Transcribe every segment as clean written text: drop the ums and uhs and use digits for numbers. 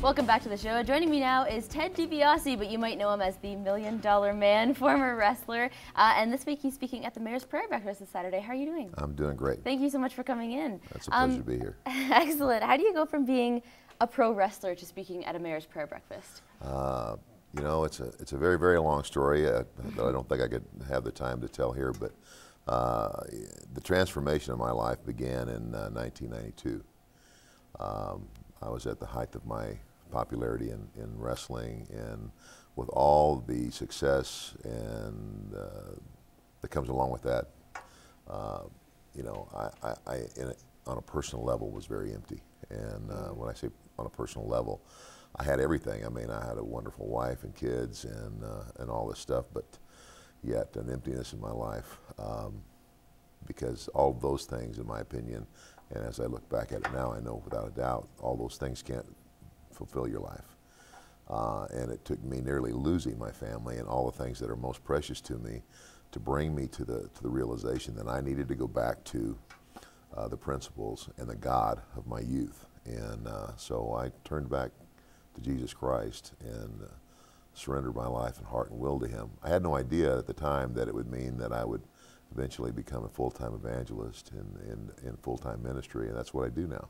Welcome back to the show. Joining me now is Ted Dibiase, but you might know him as the $1 Million Man, former wrestler. And this week he's speaking at the Mayor's Prayer Breakfast this Saturday. How are you doing? I'm doing great. Thank you so much for coming in. It's a pleasure to be here. Excellent. How do you go from being a pro wrestler to speaking at a Mayor's Prayer Breakfast? You know, it's a very, very long story that I don't think I could have the time to tell here, but the transformation of my life began in 1992. I was at the height of my popularity in wrestling, and with all the success and that comes along with that, you know, on a personal level was very empty. And when I say on a personal level, I had everything. I mean, I had a wonderful wife and kids and all this stuff, but yet an emptiness in my life because all of those things, in my opinion, and as I look back at it now, I know without a doubt all those things can't fulfill your life. And it took me nearly losing my family and all the things that are most precious to me to bring me to the realization that I needed to go back to the principles and the God of my youth. And so I turned back to Jesus Christ and surrendered my life and heart and will to Him. I had no idea at the time that it would mean that I would eventually become a full-time evangelist in full-time ministry, and that's what I do now.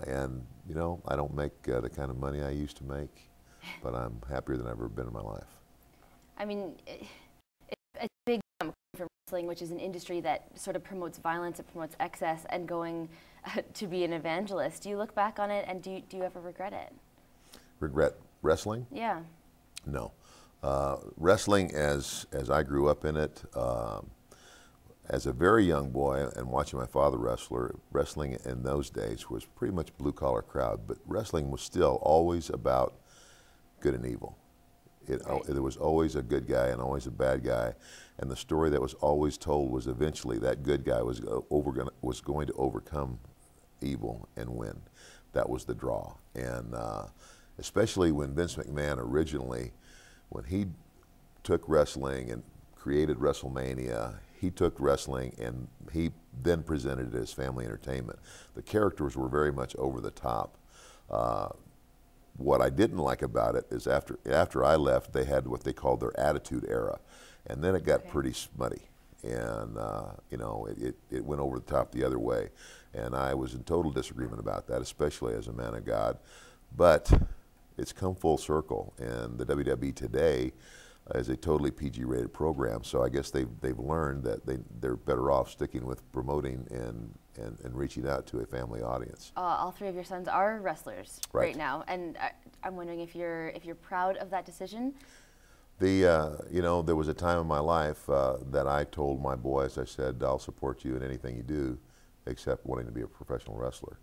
And you know, I don't make the kind of money I used to make, but I'm happier than I've ever been in my life. I mean, it's a big jump from wrestling, which is an industry that sort of promotes violence, it promotes excess, and going to be an evangelist. Do you look back on it, and do you ever regret it? Regret wrestling? Yeah. No. Wrestling, as I grew up in it, as a very young boy and watching my father wrestling in those days was pretty much blue-collar crowd, but wrestling was still always about good and evil. There was always a good guy and always a bad guy, and the story that was always told was eventually that good guy was going to overcome evil and win. That was the draw. And especially when Vince McMahon originally, when he took wrestling and created WrestleMania, he took wrestling and he then presented it as family entertainment. The characters were very much over the top. What I didn't like about it is after I left, they had what they called their Attitude Era, and then it got pretty smutty, and you know, it went over the top the other way, and I was in total disagreement about that, especially as a man of God. But it's come full circle, and the WWE today is a totally PG-rated program. So I guess they've learned that they're better off sticking with promoting and reaching out to a family audience. All three of your sons are wrestlers right now, and I'm wondering if you're proud of that decision. You know, there was a time in my life that I told my boys, I said, I'll support you in anything you do, except wanting to be a professional wrestler.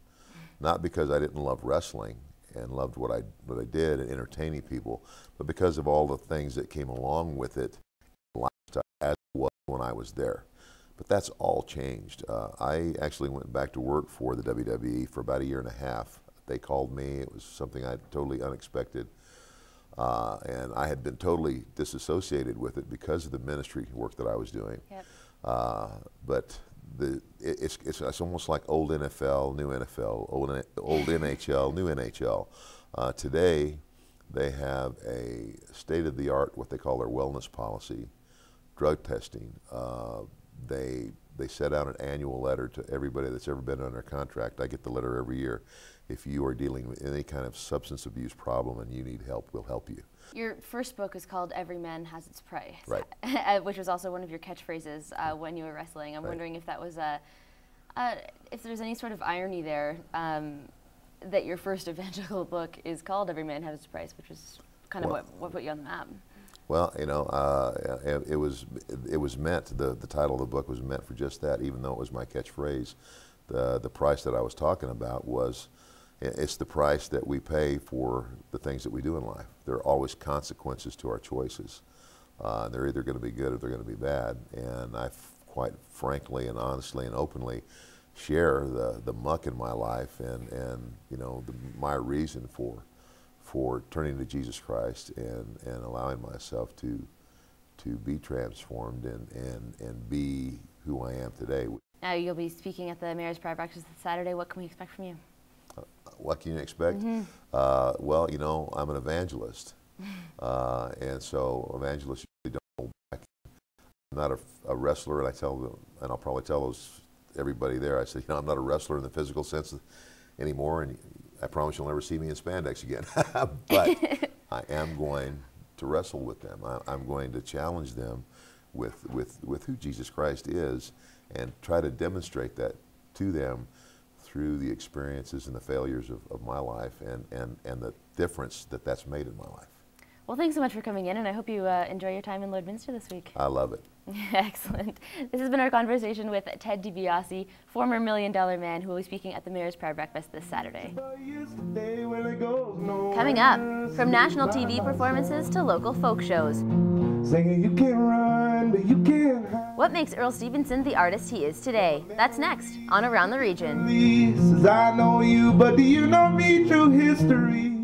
Not because I didn't love wrestling and loved what I did and entertaining people, but because of all the things that came along with it, lifestyle as it was when I was there. But that's all changed. I actually went back to work for the WWE for about 1.5 years. They called me. It was something I totally unexpected, and I had been totally disassociated with it because of the ministry work that I was doing. Yep. But it's almost like old NFL, new NFL, old NHL, new NHL. Today, they have a state-of-the-art, what they call their wellness policy, drug testing. They set out an annual letter to everybody that's ever been under contract. I get the letter every year. If you are dealing with any kind of substance abuse problem and you need help, we'll help you. Your first book is called Every Man Has Its Price, right. Which was also one of your catchphrases when you were wrestling. I'm wondering if that was if there's any sort of irony there that your first evangelical book is called Every Man Has Its Price, which was kind of what put you on the map. Well, you know, it was meant. The title of the book was meant for just that. Even though it was my catchphrase, the price that I was talking about was, it's the price that we pay for the things that we do in life. There are always consequences to our choices. They're either going to be good or they're going to be bad. And I quite frankly and honestly and openly share the muck in my life and you know, my reason for turning to Jesus Christ and allowing myself to be transformed and be who I am today. Now you'll be speaking at the Mayor's Prayer Breakfast this Saturday. What can we expect from you? what can you expect? Well, you know, I'm an evangelist. And so evangelists usually don't hold back. I'm not a wrestler, and I tell them, and I'll probably tell everybody there, I say, you know, I'm not a wrestler in the physical sense anymore, and I promise you'll never see me in spandex again. But I am going to wrestle with them. I'm going to challenge them with who Jesus Christ is, and try to demonstrate that to them through the experiences and the failures of my life, and the difference that's made in my life. Well, thanks so much for coming in, and I hope you enjoy your time in Lloydminster this week. I love it. Excellent. This has been our conversation with Ted Dibiase, former $1 Million Man, who will be speaking at the Mayor's Prayer Breakfast this Saturday. Coming up, from national TV performances to local folk shows. Singing, you can run, but you can't hide. What makes Earl Stevenson the artist he is today? That's next on Around the Region. Says, I know you, but do you know me through history?